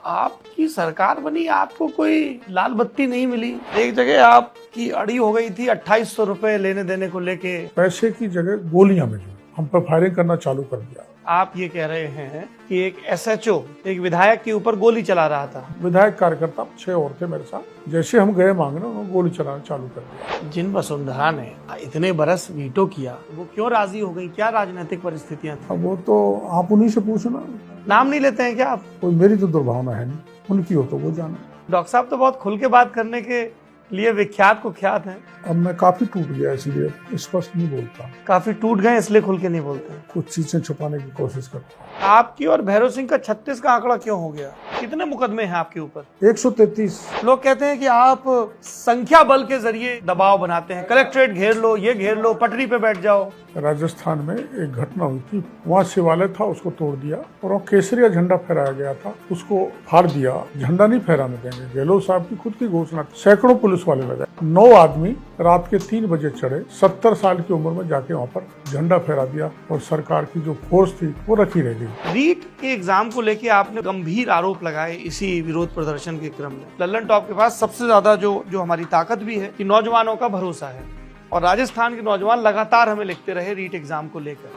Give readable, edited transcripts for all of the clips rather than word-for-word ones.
आपकी सरकार बनी, आपको कोई लाल बत्ती नहीं मिली। एक जगह आपकी अड़ी हो गई थी 2800 रुपए लेने देने को लेके, पैसे की जगह गोलियां मिली, हम पर फायरिंग करना चालू कर दिया। आप ये कह रहे हैं कि एक एसएचओ एक विधायक के ऊपर गोली चला रहा था। विधायक कार्यकर्ता 6 और थे मेरे साथ, जैसे हम गए मांगने उन्होंने गोली चलाना चालू कर दिया। जिन वसुंधरा ने इतने बरस वीटो किया, वो क्यों राजी हो गई? क्या राजनीतिक परिस्थितियां थी? अब वो तो आप उन्हीं से पूछना। नाम नहीं लेते हैं क्या आप? कोई मेरी तो दुर्भावना है नहीं, उनकी हो तो वो जाने। डॉक्टर साहब तो बहुत खुल के बात करने के लिए विख्यात कुख्यात हैं। अब मैं काफी टूट गया, इसलिए स्पष्ट नहीं बोलता। काफी टूट गए इसलिए खुल के नहीं बोलते हैं। कुछ चीजें छुपाने की कोशिश करता हूँ। आपकी और भैरव सिंह का 36 का आंकड़ा क्यों हो गया? कितने मुकदमे हैं आपके ऊपर? 133। लोग कहते हैं कि आप संख्या बल के जरिए दबाव बनाते हैं, कलेक्ट्रेट घेर लो, ये घेर लो, पटरी पे बैठ जाओ। राजस्थान में एक घटना हुई थी, वहाँ शिवालय था, उसको तोड़ दिया और वहाँ केसरिया झंडा फहराया गया था, उसको फाड़ दिया। झंडा नहीं फहराने देंगे, गहलोत साहब की खुद की घोषणा थी। सैकड़ों पुलिस वाले लगे, 9 आदमी रात के 3 बजे चढ़े, 70 साल की उम्र में जाके वहाँ पर झंडा फहरा दिया और सरकार की जो फोर्स थी वो रखी रह गई। रीट के एग्जाम को लेके आपने गंभीर आरोप लगाए इसी विरोध प्रदर्शन के क्रम में। लल्लन टॉप के पास सबसे ज्यादा जो हमारी ताकत भी है कि नौजवानों का भरोसा है, और राजस्थान के नौजवान लगातार हमें लिखते रहे रीट एग्जाम को लेकर।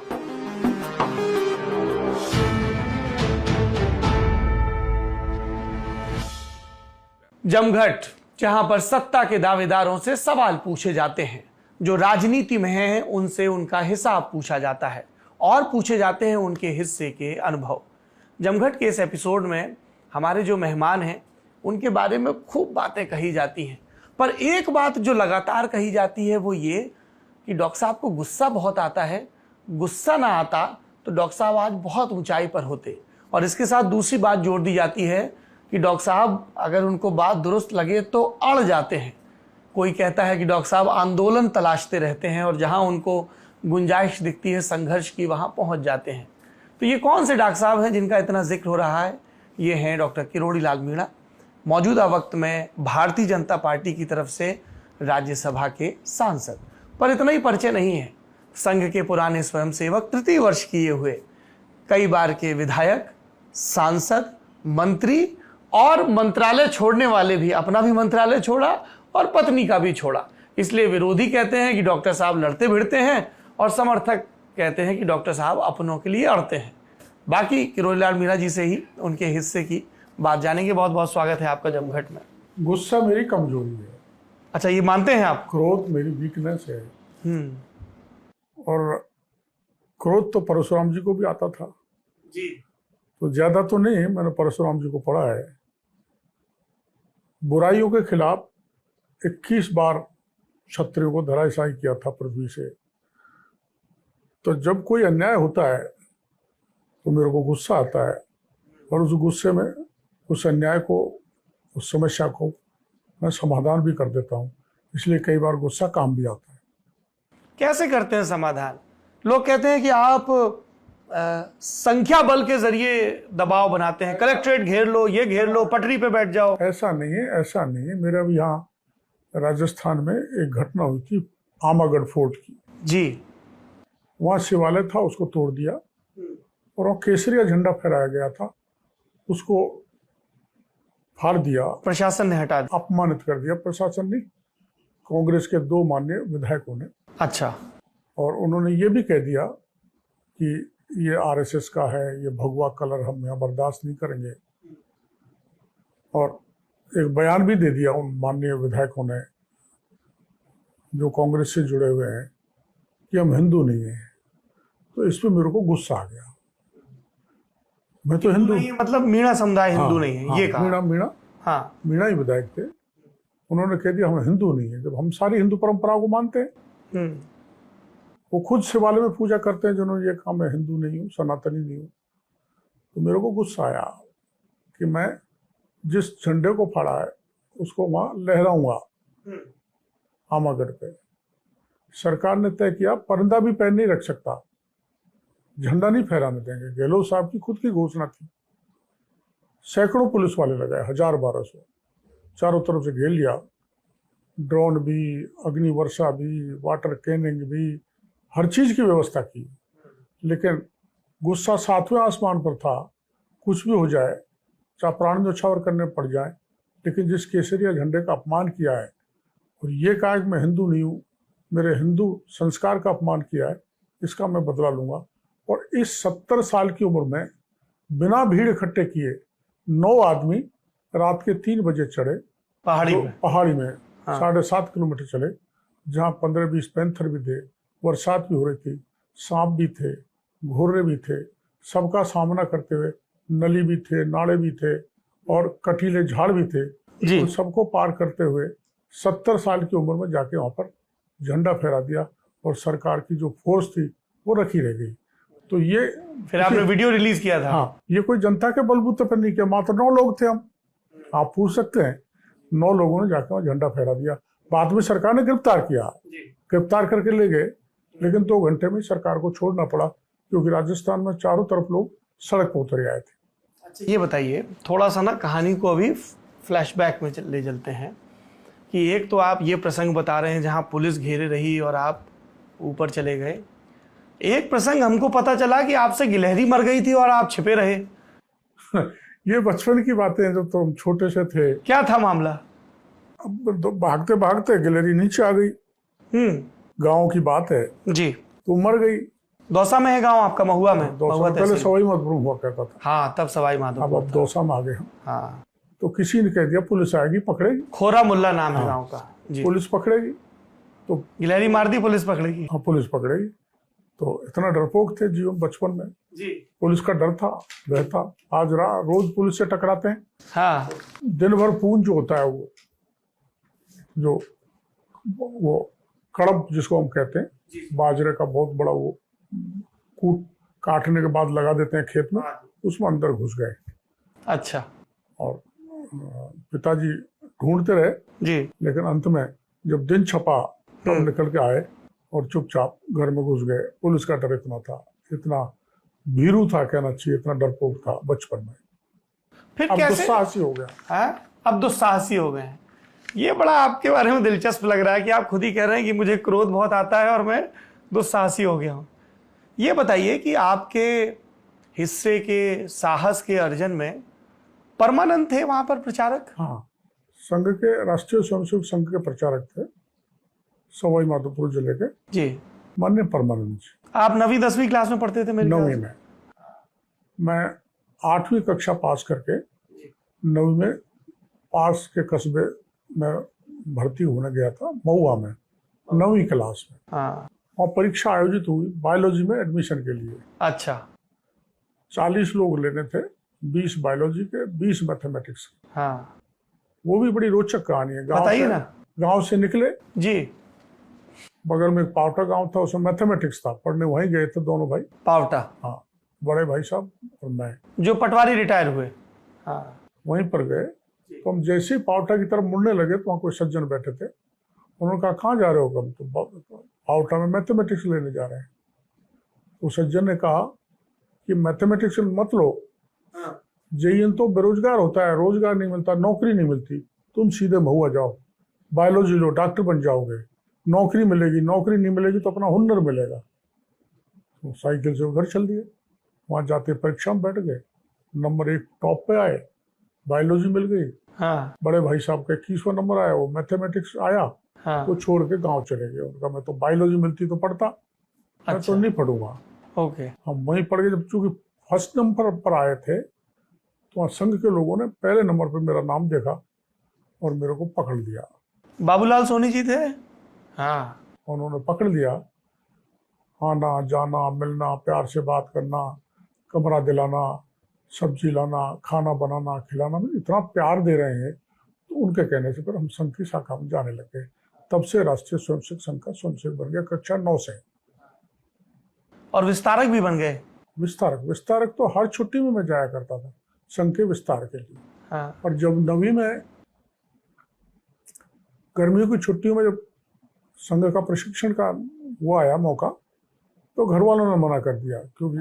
जमघट, जहां पर सत्ता के दावेदारों से सवाल पूछे जाते हैं, जो राजनीति में हैं उनसे उनका हिसाब पूछा जाता है और पूछे जाते हैं उनके हिस्से के अनुभव। जमघट के इस एपिसोड में हमारे जो मेहमान हैं उनके बारे में खूब बातें कही जाती हैं, पर एक बात जो लगातार कही जाती है वो ये कि डॉक्टर साहब को गुस्सा बहुत आता है। गुस्सा ना आता तो डॉक्टर साहब आज बहुत ऊंचाई पर होते। और इसके साथ दूसरी बात जोड़ दी जाती है कि डॉक्टर साहब अगर उनको बात दुरुस्त लगे तो अड़ जाते हैं। कोई कहता है कि डॉक्टर साहब आंदोलन तलाशते रहते हैं और जहां उनको गुंजाइश दिखती है संघर्ष की वहां पहुंच जाते हैं। तो ये कौन से डॉक्टर साहब हैं जिनका इतना जिक्र हो रहा है? ये हैं डॉक्टर किरोड़ी लाल मीणा, मौजूदा वक्त में भारतीय जनता पार्टी की तरफ से राज्यसभा के सांसद। पर इतना ही परिचय नहीं है, संघ के पुराने स्वयंसेवक, तृतीय वर्ष किए हुए, कई बार के विधायक, सांसद, मंत्री और मंत्रालय छोड़ने वाले भी, अपना भी मंत्रालय छोड़ा और पत्नी का भी छोड़ा। इसलिए विरोधी कहते हैं कि डॉक्टर साहब लड़ते भिड़ते हैं और समर्थक कहते हैं कि डॉक्टर साहब अपनों के लिए अड़ते हैं। बाकी किरोड़ी लाल मीणा जी से ही उनके हिस्से की बात जानेंगे। बहुत बहुत स्वागत है आपका जमघट में। गुस्सा मेरी कमजोरी है। अच्छा, ये मानते हैं आप? क्रोध मेरी वीकनेस है। और क्रोध तो परशुराम जी को भी आता था जी। तो ज्यादा तो नहीं, मैंने परशुराम जी को पढ़ा है। बुराइयों के खिलाफ 21 बार क्षत्रियों को धराशायी किया था पृथ्वी से। तो जब कोई अन्याय होता है तो मेरे को गुस्सा आता है और उस गुस्से में उस अन्याय को, उस समस्या को मैं समाधान भी कर देता हूँ। इसलिए कई बार गुस्सा काम भी आता है। कैसे करते हैं समाधान? लोग कहते हैं कि आप संख्या बल के जरिए दबाव बनाते हैं, कलेक्ट्रेट घेर लो, ये घेर लो, पटरी पे बैठ जाओ। ऐसा नहीं है, ऐसा नहीं है। मेरा भी यहाँ राजस्थान में एक घटना हुई थी आमागढ़ फोर्ट की। जी। वहाँ शिवालय था, उसको तोड़ दिया और वहाँ केसरिया झंडा फहराया गया था, उसको फाड़ दिया। प्रशासन ने हटा दिया, अपमानित कर दिया। प्रशासन नहीं, कांग्रेस के 2 माननीय विधायकों ने। अच्छा। और उन्होंने ये भी कह दिया कि ये आरएसएस का है, ये भगवा कलर हम यहाँ बर्दाश्त नहीं करेंगे। और एक बयान भी दे दिया उन माननीय विधायकों ने जो कांग्रेस से जुड़े हुए हैं कि हम हिंदू नहीं हैं। तो इस पे मेरे को गुस्सा आ गया। मैं तो हिंदू नहीं, मतलब मीणा समुदाय हिंदू नहीं है, ये कहा। मीणा ही विधायक थे। उन्होंने कह दिया हम हिंदू नहीं है, जब हम सारी हिंदू परंपराओं को मानते हैं। वो खुद शिवालय में पूजा करते हैं, जिन्होंने ये कहा मैं हिंदू नहीं हूँ, सनातनी नहीं हूँ। तो मेरे को गुस्सा आया कि मैं जिस झंडे को फाड़ा है उसको वहाँ लहराऊंगा आमागढ़ पे। सरकार ने तय किया परिंदा भी पैर नहीं रख सकता, झंडा नहीं फहराने देंगे। गहलोत साहब की खुद की घोषणा थी। सैकड़ों पुलिस वाले लगाए, 1000-1200, चारों तरफ से घेर लिया। ड्रोन भी, अग्नि वर्षा भी, वाटर कैनिंग भी, हर चीज की व्यवस्था की। लेकिन गुस्सा 7वें आसमान पर था। कुछ भी हो जाए चाहे प्राण न्यौछावर करने पड़ जाए, लेकिन जिस केसरिया झंडे का अपमान किया है और ये कहा कि मैं हिंदू नहीं हूँ, मेरे हिंदू संस्कार का अपमान किया है, इसका मैं बदला लूंगा। और इस 70 साल की उम्र में बिना भीड़ इकट्ठे किए 9 आदमी रात के 3 बजे चढ़े पहाड़ी में। हाँ। 7.5 किलोमीटर चले, जहाँ 15-20 पैंथर भी थे, बरसात भी हो रही थी, सांप भी थे, घोड़े भी थे, सबका सामना करते हुए नली भी थे, नाले भी थे और कटीले झाड़ भी थे, तो सबको पार करते हुए 70 साल की उम्र में जाके वहां पर झंडा फहरा दिया और सरकार की जो फोर्स थी वो रखी रह गई। तो ये फिर आपने वीडियो रिलीज किया था? हाँ, ये कोई जनता के बलबूते पर नहीं किया, मात्र 9 लोग थे हम। आप पूछ सकते हैं, 9 लोगों ने जाकर झंडा फहरा दिया। बाद में सरकार ने गिरफ्तार किया, गिरफ्तार करके ले गए, लेकिन 2 घंटे में सरकार को छोड़ना पड़ा, क्योंकि राजस्थान में चारों तरफ लोग सड़क पर उतर आए थे। अच्छा, ये बताइए थोड़ा सा ना, कहानी को अभी फ्लैशबैक में ले चलते हैं कि एक तो आप ये प्रसंग बता रहे हैं जहां पुलिस घेरे रही और आप ऊपर चले गए। एक प्रसंग हमको पता चला कि आपसे गिलहरी मर गई थी और आप छिपे रहे। ये बचपन की बातें हैं, जब तो हम छोटे से थे। क्या था मामला? अब भागते भागते गिलहरी नीचे आ गई। गांव की बात है जी। तो मर गई। दौसा में है गांव आपका? महुआ में? दौसा पहले सवाई माधोपुर हुआ करता था। हाँ, तब सवाई माधोपुर। अब दौसा में आ गए हम। हाँ। तो किसी ने कह दिया पुलिस आएगी पकड़ेगी। खोरा मुल्ला नाम है गांव का जी। पुलिस पकड़ेगी, तो गिलहरी मार दी, पुलिस पकड़ेगी। हाँ, पुलिस पकड़ेगी। तो इतना डरपोक थे जीवन बचपन में जी। पुलिस का डर था, भय था। आज रोज पुलिस से टकराते हैं। हाँ। दिन भर पूंछ जो होता है वो कड़ब जिसको हम कहते हैं, बाजरे का बहुत बड़ा वो कूट काटने के बाद लगा देते हैं खेत में, उसमें अंदर घुस गए। अच्छा। और पिताजी ढूंढते रहे जी, लेकिन अंत में जब दिन छपा तब निकल के आए और चुपचाप घर में घुस गए। पुलिस का डर इतना था, इतना भीरू था कहना चाहिए, इतना डरपोक था बचपन में। फिर अब कैसे दुस्साहसी हो गया है? अब दुस्साहसी हो गए हैं। ये बड़ा आपके बारे में दिलचस्प लग रहा है कि आप खुद ही कह रहे हैं कि मुझे क्रोध बहुत आता है और मैं दुस्साहसी हो गया हूँ। ये बताइए कि आपके हिस्से के साहस के अर्जन में परमानंद थे वहां पर प्रचारक? हाँ, संघ के राष्ट्रीय स्वयंसेवक संघ के प्रचारक थे सवाई माधोपुर जिले के जी, माननीय परमानंद जी। आप 9वीं 10वीं क्लास में पढ़ते थे? मेरे 9वीं में। मैं 8वीं कक्षा पास करके 9वीं में पास के कस्बे में भर्ती होने गया था, महुआ में, 9वीं क्लास में। हाँ। और परीक्षा आयोजित हुई बायोलॉजी में एडमिशन के लिए। अच्छा। 40 लोग लेने थे, 20 बायोलॉजी के, 20 मैथमेटिक्स के। हाँ। वो भी बड़ी रोचक कहानी है। बताइए ना। गांव से निकले जी, बगल में एक पावटा गांव था, उसमें मैथमेटिक्स था, पढ़ने वहीं गए थे दोनों भाई। पावटा? हाँ, बड़े भाई साहब और मैं, जो पटवारी रिटायर हुए। हाँ। वहीं पर गए। तो हम जैसे ही पावटा की तरफ मुड़ने लगे तो वहाँ कोई सज्जन बैठे थे। उन्होंने कहा कहाँ जा रहे हो? हम तो पावटा में मैथमेटिक्स लेने जा रहे हैं। तो सज्जन ने कहा कि मैथमेटिक्स मत लो, जेईएन तो बेरोजगार होता है, रोजगार नहीं मिलता, नौकरी नहीं मिलती, तुम सीधे महुआ जाओ, बायोलॉजी लो, डॉक्टर बन जाओगे, नौकरी मिलेगी, नौकरी नहीं मिलेगी तो अपना हुनर मिलेगा। तो साइकिल से उधर चल दिए। वहाँ जाते परीक्षा में बैठ गए, नंबर 1 टॉप पे आए, बायोलॉजी मिल गई। हाँ। बड़े भाई साहब का 21वां नंबर आया, वो मैथमेटिक्स आया। हाँ। वो छोड़ के गांव चले गए। उनका मैं तो बायोलॉजी मिलती तो पढ़ता। अच्छा। मैं तो नहीं पढ़ूंगा। ओके। हम वहीं पढ़ गए। जब चूंकि फर्स्ट नंबर पर आए थे तो वहाँ संघ के लोगों ने पहले नंबर पर मेरा नाम देखा और मेरे को पकड़ लिया। बाबूलाल सोनी जी थे? हाँ। उन्होंने पकड़ लिया। आना जाना, मिलना, प्यार से बात करना, कमरा दिलाना, सब्जी लाना, खाना बनाना, खिलाना, मुझे इतना प्यार दे रहे हैं। तो उनके कहने से फिर हम संघ की शाखा में जाने लगे। तब से राष्ट्रीय स्वयंसेवक संघ का स्वयंसेवक बन गया, कक्षा 9 से। और विस्तारक भी बन गए? विस्तारक तो हर छुट्टी में मैं जाया करता था संघ के विस्तार के लिए। हाँ। और जब 9वीं में गर्मियों की छुट्टियों में जब संघ का प्रशिक्षण का वो आया मौका, तो घर वालों ने मना कर दिया, क्योंकि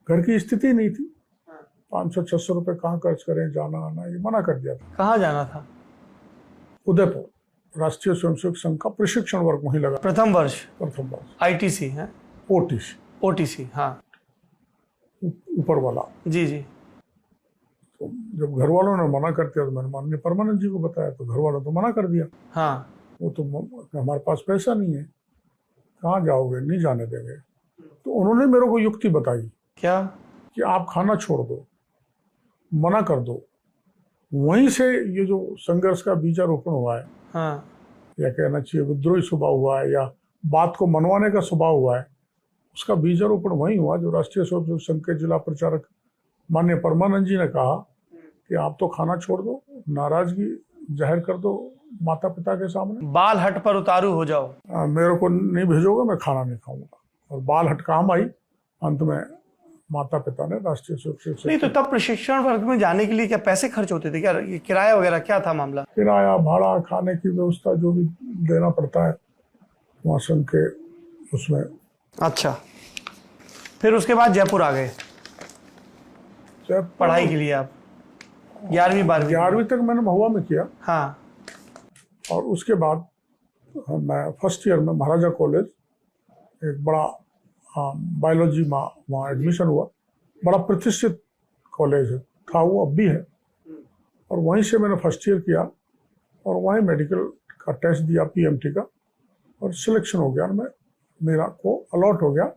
घर की स्थिति नहीं थी। 500-600 रुपये कहाँ खर्च करें, जाना आना, ये मना कर दिया था। कहाँ जाना था? उदयपुर, राष्ट्रीय स्वयंसेवक संघ का प्रशिक्षण वर्ग वहीं लगा। प्रथम वर्ष? प्रथम वर्ष। आईटीसी है? ओटीसी। ओटीसी, हाँ, ऊपर वाला। जी जी। तो जब घर वालों ने मना कर दिया तो मैंने माननीय परमानंद जी को बताया, तो घर वालों तो मना कर दिया। हाँ। वो तो हमारे पास पैसा नहीं है, कहाँ जाओगे, नहीं जाने देंगे। तो उन्होंने मेरे को युक्ति बताई, क्या? कि आप खाना छोड़ दो, मना कर दो। वहीं से ये जो संघर्ष का बीजारोपण हुआ है, हाँ। या कहना चाहिए विद्रोही स्वभाव हुआ है, या बात को मनवाने का स्वभाव हुआ है, उसका बीजारोपण वहीं हुआ जो राष्ट्रीय स्वयंसेवक संघ के जिला प्रचारक माननीय परमानंद जी ने कहा कि आप तो खाना छोड़ दो, नाराजगी जाहिर कर दो माता पिता के सामने, बाल हट पर उतारू हो जाओ। मेरे को नहीं भेजोगे, मैं खाना नहीं खाऊंगा। और बाल हट काम आई। अंत में माता पिता ने राष्ट्रीय स्वयंसेवक नहीं तो तब प्रशिक्षण वर्ग में जाने के लिए क्या पैसे खर्च होते थे क्या? ये किराया वगैरह क्या था मामला? किराया, भाड़ा, खाने की व्यवस्था जो भी देना पड़ता है वहाँ संघ के उसमें। अच्छा, फिर उसके बाद जयपुर आ गए पढ़ाई के लिए आप? 11वीं 12वीं? 11वीं तक मैंने महुआ में किया। हाँ। और उसके बाद मैं फर्स्ट ईयर में महाराजा कॉलेज, एक बड़ा बायोलॉजी में वहाँ एडमिशन हुआ। बड़ा प्रतिष्ठित कॉलेज है, था वो, अब भी है। और वहीं से मैंने फर्स्ट ईयर किया और वहीं मेडिकल का टेस्ट दिया, पीएमटी का, और सिलेक्शन हो गया। मैं मेरा को अलॉट हो गया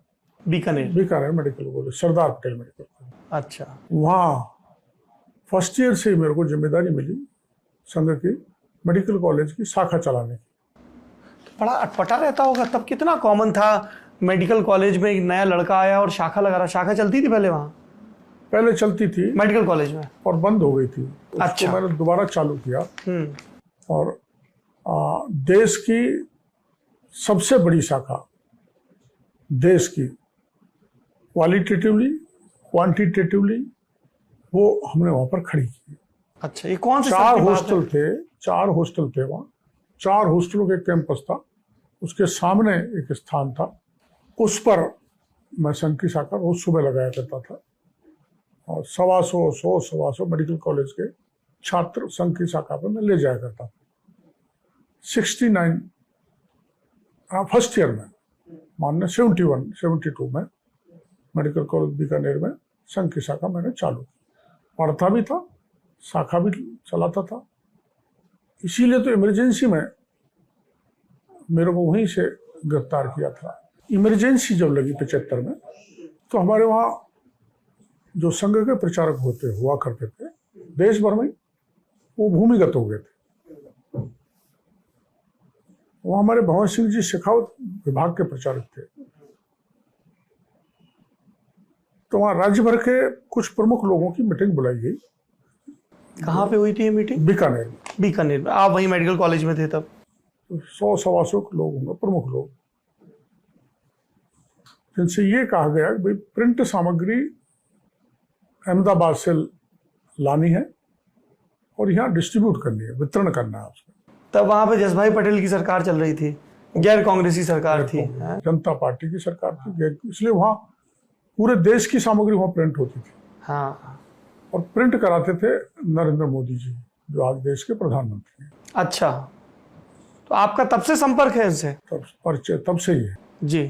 Bikaner medical college, Sardar Patel medical college. अच्छा। वहाँ फर्स्ट ईयर से ही मेरे को जिम्मेदारी मिली संघ की मेडिकल कॉलेज की शाखा चलाने की। तो बड़ा अटपटा रहता होगा तब, कितना कॉमन था मेडिकल कॉलेज में एक नया लड़का आया और शाखा लगा रहा। शाखा चलती थी पहले वहाँ? पहले चलती थी मेडिकल कॉलेज में, और बंद हो गई थी। अच्छा। मैंने दोबारा चालू किया। और देश की सबसे बड़ी शाखा, देश की, क्वालिटेटिवली क्वांटिटेटिवली, वो हमने वहाँ पर खड़ी की। अच्छा, ये कौन से 4 हॉस्टल थे, 4 हॉस्टल थे वहाँ। 4 हॉस्टलों के कैंपस था, उसके सामने एक स्थान था, उस पर मैं संघ की शाखा रोज सुबह लगाया करता था। और 125 मेडिकल कॉलेज के छात्र संघ की शाखा पर मैं ले जाया करता था। 69 फर्स्ट ईयर में, मानने 72 में मेडिकल कॉलेज बीकानेर में संघ की शाखा मैंने चालू की। पढ़ता भी था, शाखा भी चलाता था। इसीलिए तो इमरजेंसी में मेरे को वहीं से गिरफ्तार किया था। इमरजेंसी जब लगी 75 में, तो हमारे वहाँ जो संघ के प्रचारक हुआ करते थे देश भर में, वो भूमिगत हो गए थे। वो हमारे भवन सिंह जी शेखावत विभाग के प्रचारक थे। तो वहाँ राज्य भर के कुछ प्रमुख लोगों की मीटिंग बुलाई गई। कहाँ पे हुई थी ये मीटिंग? बीकानेर में। आप वहीं मेडिकल कॉलेज में थे तब? 100-125 लोग होंगे, प्रमुख लोग, जिनसे ये कहा गया कि भाई प्रिंट सामग्री अहमदाबाद से लानी है और यहाँ डिस्ट्रीब्यूट करनी है, वितरण करना है उसका। तब वहाँ पे जसभाई पटेल की सरकार चल रही थी, गैर कांग्रेसी सरकार थी, जनता पार्टी की सरकार थी, इसलिए वहाँ पूरे देश की सामग्री वहाँ प्रिंट होती थी। हाँ। और प्रिंट कराते थे नरेंद्र मोदी जी, जो आज देश के प्रधानमंत्री हैं। अच्छा, तो आपका तब से संपर्क है इनसे? परिचय तब से ही है जी।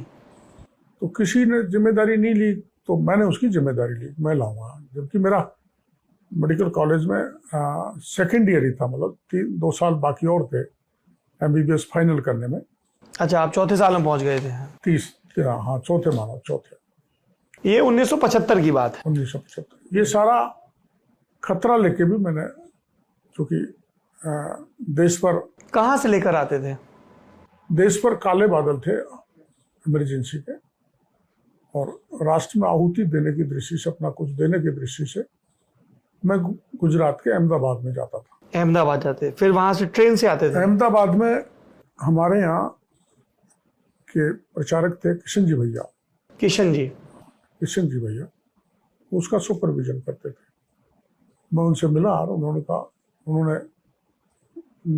तो किसी ने जिम्मेदारी नहीं ली, तो मैंने उसकी जिम्मेदारी ली, मैं लाऊंगा। जबकि मेरा मेडिकल कॉलेज में सेकेंड ईयर ही था, मतलब 2 साल बाकी और थे MBBS फाइनल करने में। अच्छा, आप चौथे साल में पहुंच गए थे? हाँ, चौथे। ये 1975 की बात है। 1975। ये सारा खतरा लेके भी मैंने, चूंकि देश पर, कहाँ से लेकर आते थे? देश पर काले बादल थे इमरजेंसी के, और राष्ट्र में आहुति देने की दृष्टि से, अपना कुछ देने की दृष्टि से मैं गुजरात के अहमदाबाद में जाता था। अहमदाबाद जाते, फिर वहां से ट्रेन से आते थे? अहमदाबाद में हमारे यहाँ के प्रचारक थे किशन जी भैया, उसका सुपरविजन करते थे। मैं उनसे मिला और उन्होंने कहा, उन्होंने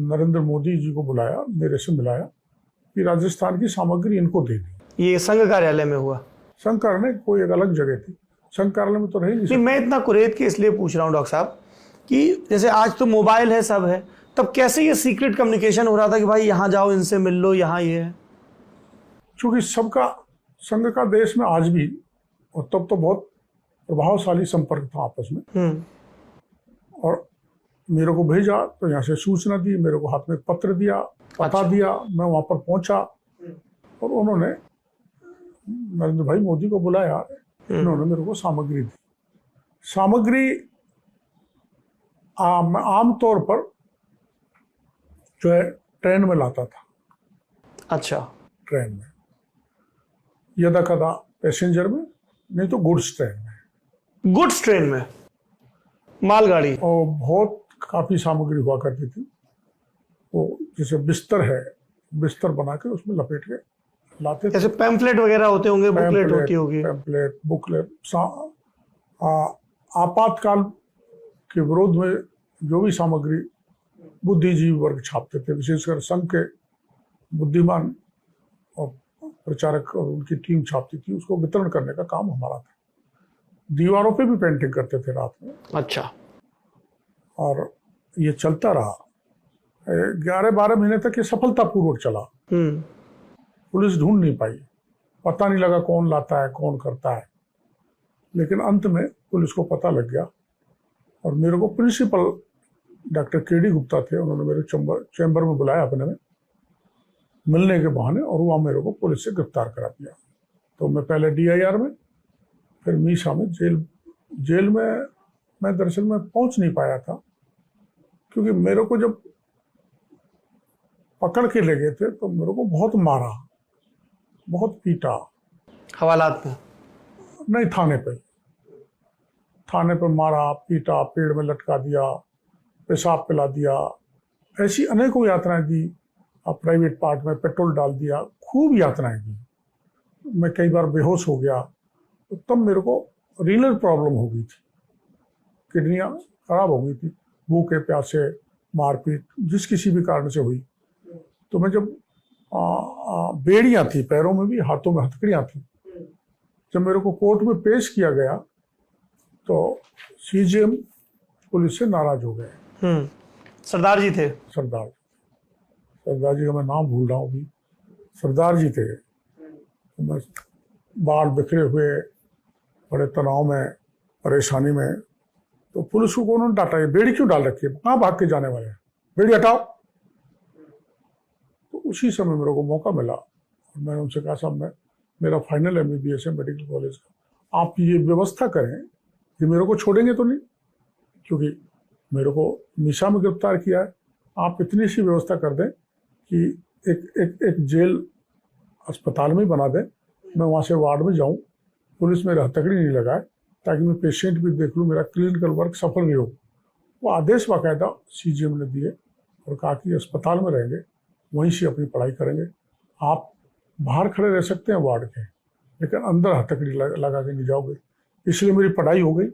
नरेंद्र मोदी जी को बुलाया, मेरे से मिलाया कि राजस्थान की सामग्री इनको देनी। ये संघ कार्यालय में हुआ? संघ कार्यालय कोई एक अलग जगह थी, संघ कार्यालय में तो रही नहीं। मैं इतना कुरेद के इसलिए पूछ रहा हूँ डॉक्टर साहब कि जैसे आज तो मोबाइल है, सब है, तब कैसे ये सीक्रेट कम्युनिकेशन हो रहा था कि भाई यहाँ जाओ, इनसे मिल लो, यहाँ ये है? चूंकि सबका संघ का देश में आज भी, और तब तो बहुत प्रभावशाली संपर्क था आपस में। और मेरे को भेजा, तो यहाँ से सूचना दी, मेरे को हाथ में पत्र दिया, पता दिया, मैं वहाँ पर पहुँचा और उन्होंने नरेंद्र भाई मोदी को बुलाया, उन्होंने मेरे को सामग्री दी। सामग्री मैं आमतौर पर जो है ट्रेन में लाता था। अच्छा, ट्रेन में, यदा कदा पैसेंजर में, नहीं तो गुड्स ट्रेन में। गुड्स ट्रेन में, मालगाड़ी। और बहुत काफ़ी सामग्री हुआ करती थी। वो जैसे बिस्तर है, बिस्तर बना के उसमें लपेट के लाते थे। जैसे पैम्फलेट वगैरह होते होंगे, बुकलेट होती होगी। पैम्फलेट, बुकलेट, आपातकाल के विरोध में जो भी सामग्री बुद्धिजीवी वर्ग छापते थे, विशेषकर संघ के बुद्धिमान और प्रचारक और उनकी टीम छापती थी, उसको वितरण करने का काम हमारा था। दीवारों पे भी पेंटिंग करते थे रात में। अच्छा। और ये चलता रहा 11-12 महीने तक। ये सफलतापूर्वक चला। पुलिस ढूंढ नहीं पाई, पता नहीं लगा कौन लाता है, कौन करता है। लेकिन अंत में पुलिस को पता लग गया और मेरे को प्रिंसिपल डॉक्टर केडी गुप्ता थे, उन्होंने मेरे चैम्बर में बुलाया अपने में मिलने के बहाने, और वहाँ मेरे को पुलिस से गिरफ्तार करा दिया। तो मैं पहले DIR में, फिर मीसा में, जेल में मैं दरअसल में पहुंच नहीं पाया था, क्योंकि मेरे को जब पकड़ के ले गए थे तो मेरे को बहुत मारा, बहुत पीटा। हवालात में? नहीं, थाने पे मारा, पीटा, पेड़ में लटका दिया, पेशाब पिला दिया, ऐसी अनेकों यातनाएं दी। प्राइवेट पार्ट में पेट्रोल डाल दिया, खूब यातनाएं दी। मैं कई बार बेहोश हो गया। तो तब मेरे को रीनल प्रॉब्लम हो गई थी, किडनियाँ खराब हो गई थी, भूखे प्यासे, मारपीट जिस किसी भी कारण से हुई। तो मैं जब बेड़ियाँ थी पैरों में भी, हाथों में हथकड़ियाँ थी, जब मेरे को कोर्ट में पेश किया गया तो CGM पुलिस से नाराज हो गए। सरदार जी थे? सरदार जी का मैं नाम भूल रहा हूँ अभी। सरदार जी थे। तो मैं बाल बिखरे हुए, बड़े तनाव में, परेशानी में, तो पुलिस को उन्होंने डांटा, ये बेड़ी क्यों डाल रखी है, कहाँ भाग के जाने वाले हैं, बेड़ी हटाओ। तो उसी समय मेरे को मौका मिला और मैंने उनसे कहा, साहब मेरा फाइनल MBBS है मेडिकल कॉलेज का, आप ये व्यवस्था करें कि मेरे को छोड़ेंगे तो नहीं, क्योंकि मेरे को मीसा में गिरफ्तार किया है। आप इतनी सी व्यवस्था कर दें कि एक जेल अस्पताल में बना दें, मैं वहाँ से वार्ड में जाऊँ, पुलिस मेरे हथकड़ी नहीं लगाए, ताकि मैं पेशेंट भी देख लूँ, मेरा क्लिनिकल वर्क सफल नहीं हो। वो आदेश बाकायदा CGM ने दिए और कहा कि अस्पताल में रहेंगे, वहीं से अपनी पढ़ाई करेंगे। आप बाहर खड़े रह सकते हैं वार्ड के, लेकिन अंदर हथकड़ी लगा के नहीं जाओगे। इसलिए मेरी पढ़ाई हो गई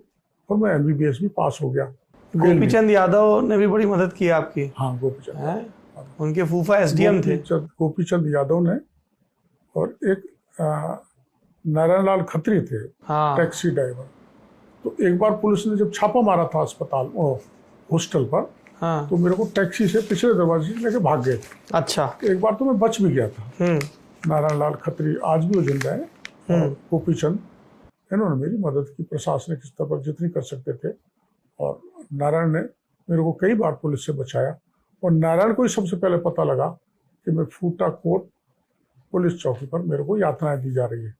और मैं MBBS भी पास हो गया। गोपीचंद यादव ने भी बड़ी मदद की आपकी? हाँ, गोपीचंद, उनके फूफा SDM थे। गोपीचंद यादव ने, और एक नारायण लाल खत्री थे, टैक्सी ड्राइवर। तो एक बार पुलिस ने जब छापा मारा था अस्पताल हॉस्टल पर, तो मेरे को टैक्सी से पिछले दरवाजे से लेके भाग गए थे। अच्छा। एक बार तो मैं बच भी गया था। नारायण लाल खत्री आज भी वो जिंदा है, और गोपीचंद, इन्होंने मेरी मदद की प्रशासनिक स्तर पर जितनी कर सकते थे। और नारायण ने मेरे को कई बार पुलिस से बचाया, और नारायण को ही सबसे पहले पता लगा कि मैं फूटा कोट पुलिस चौकी पर मेरे को यातनाएं दी जा रही है।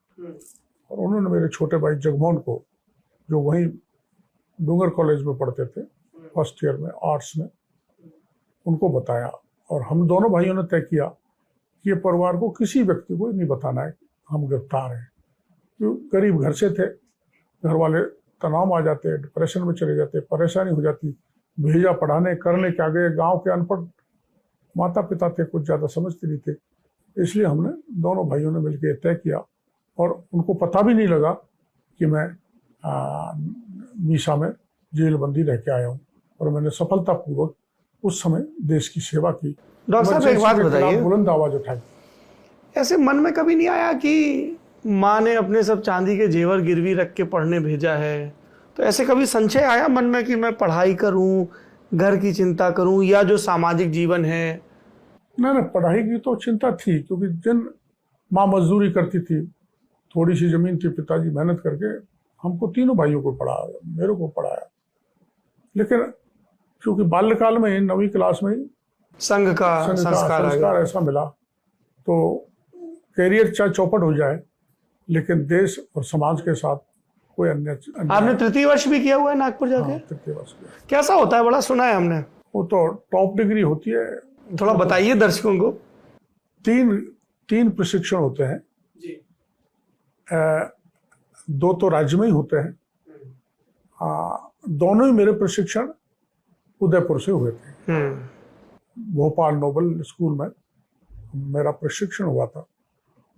और उन्होंने मेरे छोटे भाई जगमोहन को, जो वहीं डूंगर कॉलेज में पढ़ते थे फर्स्ट ईयर में आर्ट्स में, उनको बताया। और हम दोनों भाइयों ने तय किया कि ये परिवार को किसी व्यक्ति को नहीं बताना है हम गिरफ्तार हैं। क्यों, गरीब घर से थे, घर वाले तनाव आ जाते, डिप्रेशन में चले जाते, परेशानी हो जाती, भेजा पढ़ाने करने के आगे। गांव के अनपढ़ माता पिता थे, कुछ ज़्यादा समझते नहीं थे। इसलिए हमने दोनों भाइयों ने मिलकर तय किया, और उनको पता भी नहीं लगा कि मैं मीसा में जेल बंदी रह के आया हूँ, और मैंने सफलतापूर्वक उस समय देश की सेवा की। डॉक्टर साहब, एक बात बताइए, बुलंद आवाज उठाई। ऐसे मन में कभी नहीं आया कि माँ ने अपने सब चांदी के जेवर गिरवी रख के पढ़ने भेजा है, तो ऐसे कभी संशय आया मन में कि मैं पढ़ाई करूं, घर की चिंता करूं, या जो सामाजिक जीवन है? ना, पढ़ाई की तो चिंता थी, क्योंकि जिन माँ मजदूरी करती थी, थोड़ी सी जमीन थी, पिताजी मेहनत करके हमको तीनों भाइयों को पढ़ाया, मेरे को पढ़ाया। लेकिन क्योंकि बाल्यकाल में ही 9वीं क्लास में ही संघ का संस्कार आ गया। संस्कार ऐसा मिला, तो कैरियर चाहे चौपट हो जाए लेकिन देश और समाज के साथ कोई अन्य आपने तृतीय वर्ष भी किया हुआ है नागपुर जाके? हाँ, तृतीय वर्ष किया। कैसा होता है? बड़ा सुना है हमने। वो तो टॉप डिग्री होती है। थोड़ा बताइए दर्शकों को। तीन प्रशिक्षण होते हैं जी। 2 तो राज्य में ही होते हैं। दोनों ही मेरे प्रशिक्षण उदयपुर से हुए थे। भोपाल नोबल स्कूल में मेरा प्रशिक्षण हुआ था,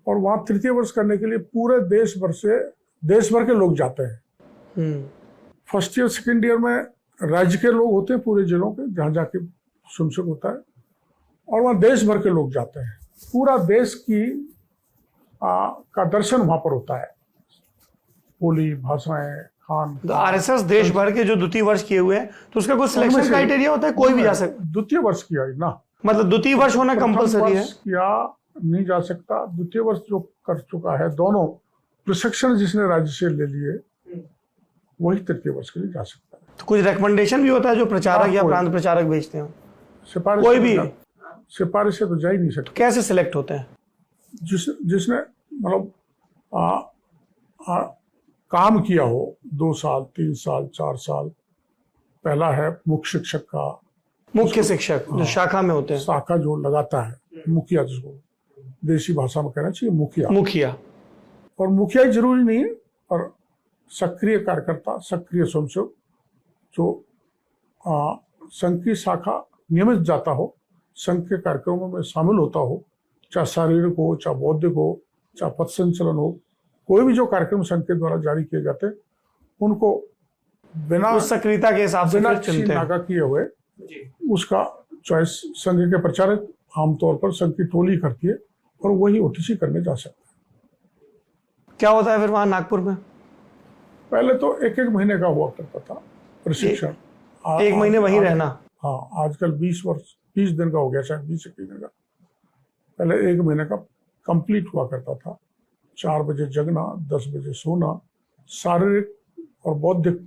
और वहाँ तृतीय वर्ष करने के लिए पूरे देश भर के लोग जाते हैं। फर्स्ट ईयर सेकेंड ईयर में राज्य के लोग होते हैं, पूरे जिलों के, जहाँ जाके शुभ होता है, और वहाँ देश भर के लोग जाते हैं। पूरा देश का दर्शन वहाँ पर होता है। बोली, भाषाएं, खान। तो आरएसएस देश भर के जो द्वितीय वर्ष किए हुए हैं, तो उसका कुछ सिलेक्शन क्राइटेरिया होता है? कोई भी जा सकता? द्वितीय वर्ष किया ना, मतलब द्वितीय वर्ष होना कंपलसरी है? या नहीं जा सकता। द्वितीय वर्ष जो कर चुका है, दोनों प्रशिक्षण जिसने राज्य से ले लिए, वही तृतीय वर्ष के लिए जा सकता है। तो कुछ रिकमेंडेशन भी होता है जो प्रचारक या प्रांत प्रचारक भेजते हैं? सिफारिश कोई भी सिफारिश से तो जा ही नहीं सकता। कैसे सिलेक्ट होते हैं? जिसने मतलब काम किया हो 2 साल 3 साल 4 साल। पहला है मुख्य शिक्षक का, मुख्य शिक्षक जो शाखा में होते हैं, शाखा जो लगाता है, मुखिया, जिसको देसी भाषा में कहना चाहिए मुखिया। और मुखिया ही जरूरी नहीं है, और सक्रिय कार्यकर्ता, सक्रिय स्वयंसेवक जो संघ की शाखा नियमित जाता हो, संघ के कार्यक्रमों में शामिल होता हो, चाहे शारीरिक हो, चाहे बौद्धिक हो, चाहे पथ संचलन हो, कोई भी जो कार्यक्रम संघ के द्वारा जारी किए जाते हैं, उनको बिना सक्रियता के हिसाब से नागा किए हुए उसका चॉइस संघ के प्रचारक आमतौर पर संघ की टोली करती है, और वही ओटीसी करने जा सकता है। क्या होता है फिर वहां नागपुर में? पहले तो 1-1 महीने का हुआ करता था प्रशिक्षण। 1 महीने वहीं रहना? हाँ, आजकल 20 दिन का हो गया, शायद 20-21 दिन का। पहले 1 महीने का कंप्लीट हुआ करता था। 4 बजे जगना, 10 बजे सोना, शारीरिक और बौद्धिक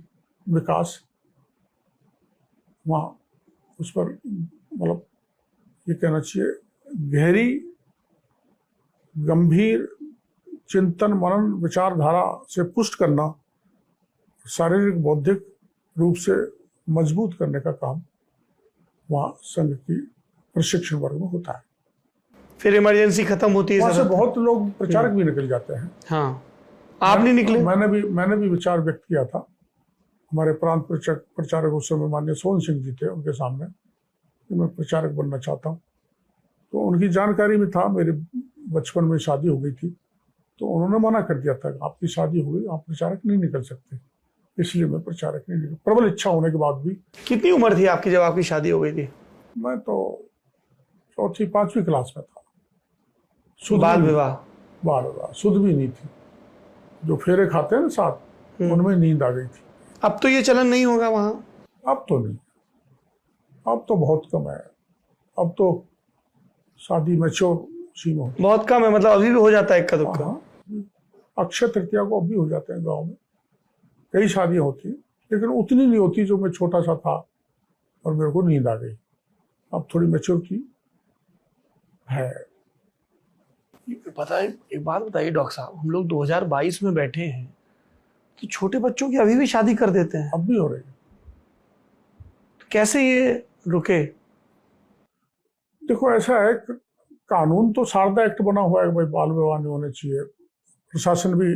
विकास वहाँ उस पर, मतलब ये कहना चाहिए, गहरी गंभीर चिंतन मनन विचारधारा से पुष्ट करना, शारीरिक बौद्धिक रूप से मजबूत करने का काम वहाँ संघ की प्रशिक्षण वर्ग में होता है। फिर इमरजेंसी खत्म होती है, वहाँ से बहुत लोग प्रचारक भी निकल जाते हैं। हाँ, आप नहीं निकले? मैंने भी विचार व्यक्त किया था। हमारे प्रांत प्रचारक उस समय माननीय सोहन सिंह जी थे, उनके सामने, कि मैं प्रचारक बनना चाहता हूँ। तो उनकी जानकारी में था, मेरे बचपन में शादी हो गई थी, तो उन्होंने मना कर दिया था, आपकी शादी हो गई, आप प्रचारक नहीं निकल सकते। इसलिए मैं प्रचारक नहीं निकल, प्रबल इच्छा होने के बाद भी। कितनी उम्र थी आपकी जब आपकी शादी हो गई थी? मैं तो 4वीं-5वीं क्लास में था। बाल विवाह शुद्ध भी नहीं थी। जो फेरे खाते हैं ना साथ, उनमें नींद आ गई थी। अब तो ये चलन नहीं होगा वहां? अब तो नहीं, अब तो बहुत कम है। अब तो शादी मैच्योर सीमा होती है। बहुत कम है, मतलब अभी भी हो जाता है इक्का दुक्का? अक्षय तृतीया को अभी हो जाते हैं गांव में, कई शादियां होती हैं, लेकिन उतनी नहीं होती जो मैं छोटा सा था और मेरे को नींद आ गई। अब थोड़ी मैच्योरिटी है। पता है, एक बात बताइए डॉक्टर साहब, हम लोग 2022 में बैठे हैं, तो छोटे बच्चों की अभी भी शादी कर देते हैं? अब भी हो रही है। तो कैसे ये रुके? देखो, ऐसा है, कानून तो शारदा एक्ट बना हुआ है, भाई बाल विवाह नहीं होने चाहिए। प्रशासन भी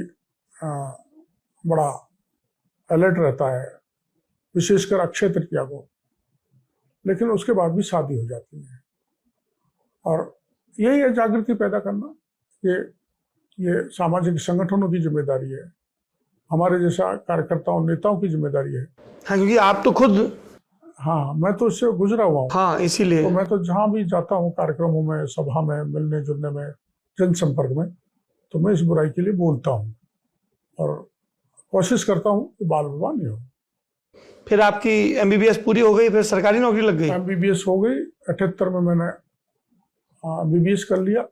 बड़ा अलर्ट रहता है, विशेषकर अक्षय तृतीया को। लेकिन उसके बाद भी शादी हो जाती है, और यही है जागृति पैदा करना। ये सामाजिक संगठनों की जिम्मेदारी है, हमारे जैसा कार्यकर्ताओं नेताओं की जिम्मेदारी है। हाँ, क्योंकि आप तो खुद, हाँ, मैं तो इससे गुजरा हुआ हूँ। हाँ, इसीलिए तो मैं तो जहाँ भी जाता हूँ, कार्यक्रमों में, सभा में, मिलने जुलने में, जनसंपर्क में, तो मैं इस बुराई के लिए बोलता हूँ और कोशिश करता हूँ कि बाल विवाह नहीं हो। फिर आपकी MBBS पूरी हो गई, फिर सरकारी नौकरी लग गई? MBBS हो गई। 78 में मैंने MBBS कर लिया,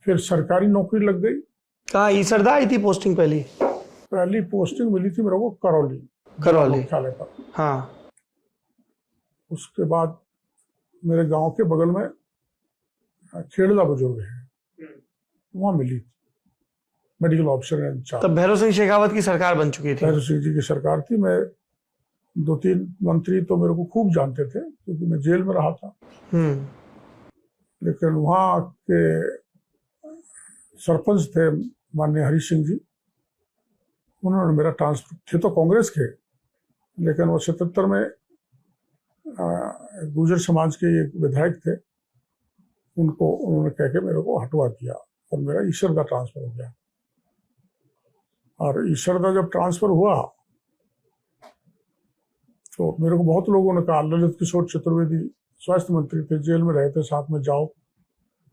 फिर सरकारी नौकरी लग गई। कहाँ, ईसरदा आई थी पोस्टिंग? पहली पोस्टिंग मिली थी मेरे को करौली करौली। मुख्यालय पर। हाँ, उसके बाद मेरे गांव के बगल में खेड़ला बुजुर्ग है, वहाँ मिली, मेडिकल ऑफिसर है इंचार्ज। तब भैरव सिंह शेखावत की सरकार बन चुकी थी। भैरव सिंह जी की सरकार थी। मैं 2-3 मंत्री तो मेरे को खूब जानते थे क्योंकि मैं जेल में रहा था। लेकिन वहाँ के सरपंच थे माननीय हरि सिंह जी, उन्होंने मेरा ट्रांसफर, थे तो कांग्रेस के, लेकिन वो 77 में गुर्जर समाज के एक विधायक थे, उनको उन्होंने कह के मेरे को हटवा दिया और मेरा ईश्वरदा ट्रांसफर हो गया। और ईश्वरदा जब ट्रांसफर हुआ तो मेरे को बहुत लोगों ने कहा, ललित किशोर चतुर्वेदी स्वास्थ्य मंत्री थे, जेल में रहे थे, साथ में जाओ,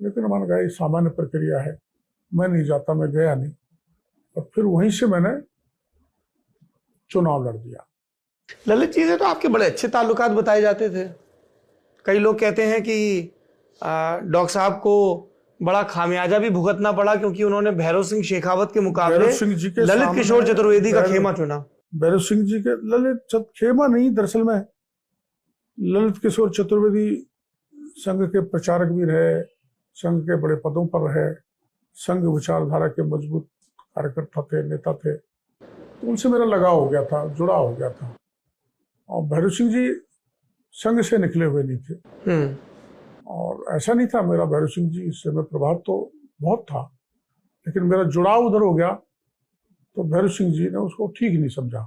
लेकिन मैंने कहा ये सामान्य प्रक्रिया है, मैं नहीं जाता, मैं गया नहीं। और फिर वहीं से मैंने चुनाव लड़ दिया। ललित जी से तो आपके बड़े अच्छे ताल्लुकात बताए जाते थे। कई लोग कहते हैं कि डॉक्टर साहब को बड़ा खामियाजा भी भुगतना पड़ा क्योंकि उन्होंने भैरव सिंह शेखावत के मुकाबले ललित किशोर चतुर्वेदी का खेमा चुना। भैरव सिंह जी के खेमा नहीं, दरअसल में ललित किशोर चतुर्वेदी संघ के प्रचारक भी रहे, संघ के बड़े पदों पर रहे, संघ विचारधारा के मजबूत कार्यकर्ता थे, नेता थे, तो उनसे मेरा लगाव हो गया था, जुड़ा हो गया था। और भैरव सिंह जी संघ से निकले हुए नहीं थे, और ऐसा नहीं था मेरा भैरव सिंह जी से मैं प्रभावित तो बहुत था, लेकिन मेरा जुड़ाव उधर हो गया तो भैरव सिंह जी ने उसको ठीक नहीं समझा,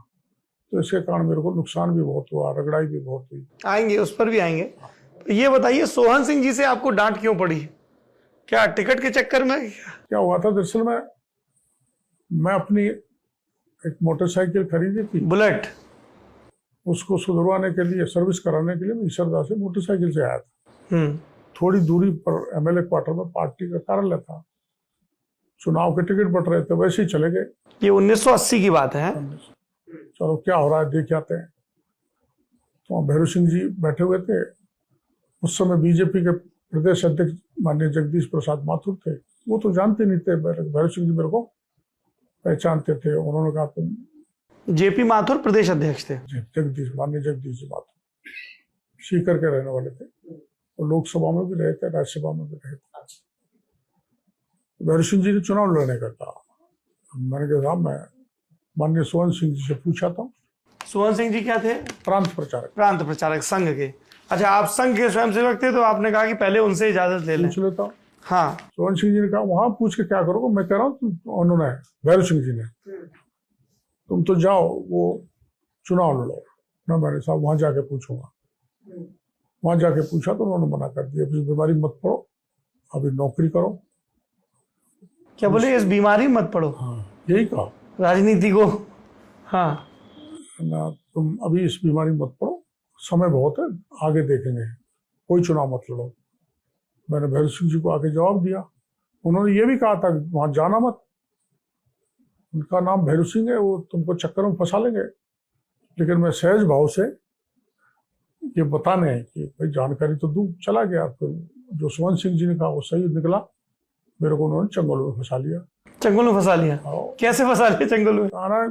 तो इसके कारण मेरे को नुकसान भी बहुत हुआ, रगड़ाई भी बहुत हुई। आएंगे, उस पर भी आएंगे। ये बताइए, सोहन सिंह जी से आपको डांट क्यों पड़ी? क्या टिकट के चक्कर में? क्या हुआ था, दरअसल में मैं अपनी एक मोटरसाइकिल खरीदी थी, बुलेट, उसको सुधरवाने के लिए, सर्विस कराने के लिए मैं ईश्वरदा से मोटरसाइकिल से आया था। थोड़ी दूरी पर एमएलए क्वार्टर में पार्टी का कार्यालय था, चुनाव के टिकट बट रहे थे, वैसे ही चले गए। ये 1980 की बात है। चलो क्या हो रहा है देख आते हैं। तो भैरव सिंह जी बैठे हुए थे, उस समय बीजेपी के प्रदेश अध्यक्ष माननीय जगदीश प्रसाद माथुर थे, वो तो जानते नहीं थे, भैरव सिंह जी मेरे को पहचानते थे। उन्होंने कहा तुम, जेपी माथुर प्रदेश अध्यक्ष थे, जगदीश, माननीय जगदीश जी माथुर सीकर के रहने वाले थे, और लोकसभा में भी रहे थे, राज्यसभा में भी रहे थे। भैरव सिंह जी ने चुनाव लड़ने का कहा, मैंने कहा मैं माननीय सोहन सिंह जी से पूछा था। सोहन सिंह जी क्या थे? प्रांत प्रचारक। प्रांत प्रचारक संघ के। अच्छा, आप संघ के स्वयंसेवक थे, तो आपने कहा कि पहले उनसे इजाजत ले लें। पूछ लेता। हाँ, सोहन सिंह जी ने कहा वहां पूछ के क्या करोगे, मैं कह रहा हूँ उन्होंने, भैरव सिंह जी ने, तुम तो जाओ वो चुनाव लड़ो ना। मैंने साहब वहां जाके पूछूंगा। वहां जाके पूछा तो उन्होंने मना कर दिया, इस बीमारी मत पड़ो, अभी नौकरी करो। क्या बोले? इस बीमारी मत पड़ो? हाँ, यही कहा, राजनीति को। हाँ ना, तुम अभी इस बीमारी मत पड़ो, समय बहुत है, आगे देखेंगे, कोई चुनाव मत लड़ो। मैंने भैरव सिंह जी को आके जवाब दिया। उन्होंने ये भी कहा था वहां जाना मत, उनका नाम भैरव सिंह है, वो तुमको चक्कर में फंसा लेंगे। लेकिन मैं सहज भाव से ये बताने कि भाई जानकारी तो दूं, चला गया। फिर जो सोहन सिंह जी ने कहा वो सही निकला, मेरे को उन्होंने चंगुल में फंसा लिया। चंगुल में फंसा लिया? कैसे फंसा लिया चंगुल में? आना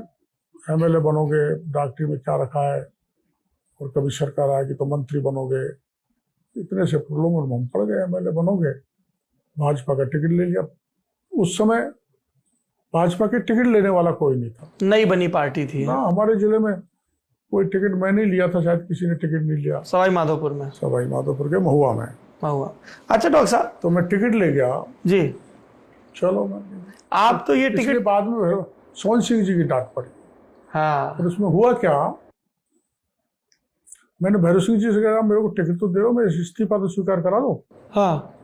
एमएलए बनोगे, डॉक्टरी में क्या रखा है, और कभी सरकार आएगी तो मंत्री बनोगे, इतने से प्रलोभन में हम पड़ गए। एमएलए बनोगे, भाजपा का टिकट ले लिया। उस समय भाजपा के टिकट लेने वाला कोई नहीं था, नई बनी पार्टी थी ना। हमारे जिले में कोई टिकट मैं नहीं लिया था, शायद किसी ने टिकट नहीं लिया। सवाई माधोपुर में? सवाई माधोपुर के महुआ में। महुआ। अच्छा डॉक्टर साहब, तो मैं टिकट ले गया जी। चलो मैं, आप तो ये टिकट, बाद में सोहन सिंह जी की डांट पड़ी। हाँ, और उसमें हुआ क्या, मैंने भैरव सिंह जी से कहा मेरे को टिकट तो दे दो, मैं इस्तीफा तो स्वीकार करा दो। हाँ।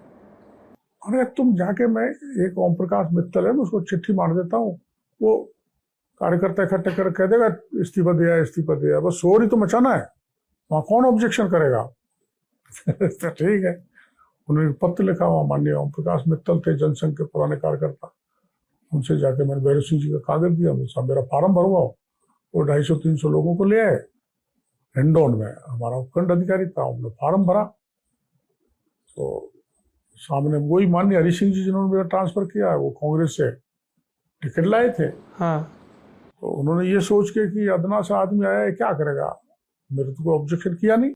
अरे तुम जाके, मैं एक ओम प्रकाश मित्तल है, मैं उसको चिट्ठी मार देता हूँ, वो कार्यकर्ता इकट्ठे कर कह देगा इस्तीफा दिया, इस्तीफा दिया, बस शोर ही तो मचाना है, वहाँ कौन ऑब्जेक्शन करेगा। तो ठीक है, उन्होंने पत्र लिखा, वहाँ माननीय ओम प्रकाश मित्तल थे, जनसंघ के पुराने कार्यकर्ता, उनसे जाके मैंने भैरव सिंह जी का कागज दिया, मेरा फार्म भरवाओ। वो 250-300 लोगों को ले आए हिंडौन में, हमारा उपखंड अधिकारी था, उन्होंने फार्म भरा। तो सामने वही माननीय हरि सिंह जी जिन्होंने मेरा ट्रांसफर किया है, वो कांग्रेस से टिकट लाए थे। हाँ। तो उन्होंने ये सोच के कि अदना सा आदमी आया है क्या करेगा, मेरे तो कोई ऑब्जेक्शन किया नहीं।